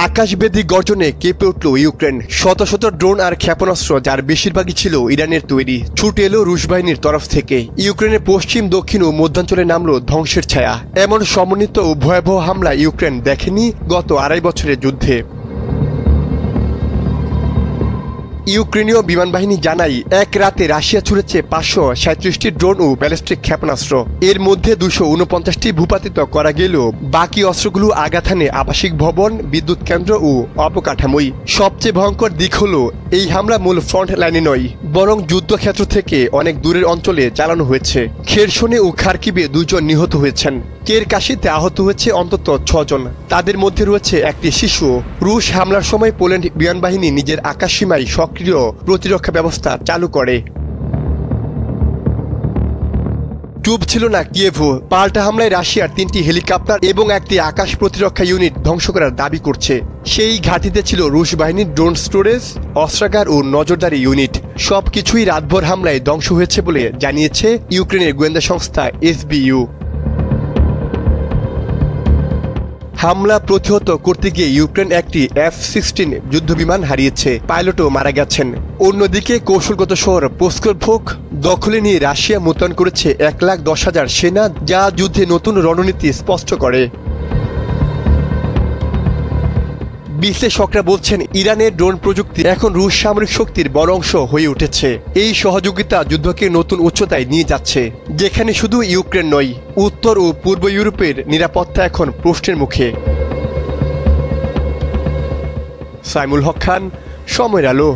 আকাশবেদী গর্জনে কেঁপে উঠল ইউক্রেন। শত শত ড্রোন আর ক্ষেপণাস্ত্র, যার বেশিরভাগই ছিল ইরানের তৈরি, ছুটে এলো রুশ বাহিনীর তরফ থেকে। ইউক্রেনের পশ্চিম, দক্ষিণ ও মধ্যাঞ্চলে নামল ধ্বংসের ছায়া। এমন সমন্বিত ও ভয়াবহ হামলা ইউক্রেন দেখেনি গত 2.5 বছরের যুদ্ধে। ইউক্রেনীয় বিমান বাহিনী জানায়, এক রাতে রাশিয়া ছুড়েছে 537টি ড্রোন ও ব্যালিস্টিক ক্ষেপণাস্ত্র। এর মধ্যে 249টি ভূপাতিত করা গেলেও বাকি অস্ত্রগুলো আঘাত হানে আবাসিক ভবন, বিদ্যুৎ কেন্দ্র ও অবকাঠামোয়। সবচেয়ে ভয়ঙ্কর দিক হলো, এই হামলা মূল ফ্রন্ট লাইনে নয়, বরং যুদ্ধক্ষেত্র থেকে অনেক দূরের অঞ্চলে চালানো হয়েছে। খেরসনে ও খার্কিবে 2 জন নিহত হয়েছেন। কেরকাশিতে আহত হয়েছে অন্তত 6 জন, তাদের মধ্যে রয়েছে একটি শিশু। রুশ হামলার সময় পোল্যান্ড বিমান বাহিনী নিজের আকাশসীমায় সক্রিয় প্রতিরক্ষা ব্যবস্থা চালু করে। চুপ ছিল না কিয়েভও। পাল্টা হামলায় রাশিয়ার 3টি হেলিকপ্টার এবং একটি আকাশ প্রতিরক্ষা ইউনিট ধ্বংস করার দাবি করছে। সেই ঘাঁটিতে ছিল রুশ বাহিনীর ড্রোন স্টোরেজ, অস্ত্রাগার ও নজরদারি ইউনিট। সবকিছুই রাতভর হামলায় ধ্বংস হয়েছে বলে জানিয়েছে ইউক্রেনের গোয়েন্দা সংস্থা SBU। হামলা প্রতিহত করতে গিয়ে ইউক্রেন একটি F-16 যুদ্ধবিমান হারিয়েছে, পাইলটও মারা গেছেন। অন্যদিকে কৌশলগত শহর পোস্কোভোক দখলে নিয়ে রাশিয়া মোতায়েন করেছে 1,10,000 সেনা, যা যুদ্ধে নতুন রণনীতি স্পষ্ট করে। বিশ্লেষকরা বলছেন, ইরানের ড্রোন প্রযুক্তি এখন রুশ সামরিক শক্তির বড় অংশ হয়ে উঠেছে। এই সহযোগিতা যুদ্ধকে নতুন উচ্চতায় নিয়ে যাচ্ছে, যেখানে শুধু ইউক্রেন নয়, উত্তর ও পূর্ব ইউরোপের নিরাপত্তা এখন প্রশ্নের মুখে। সাইমুল হক খান, সময়ের আলো।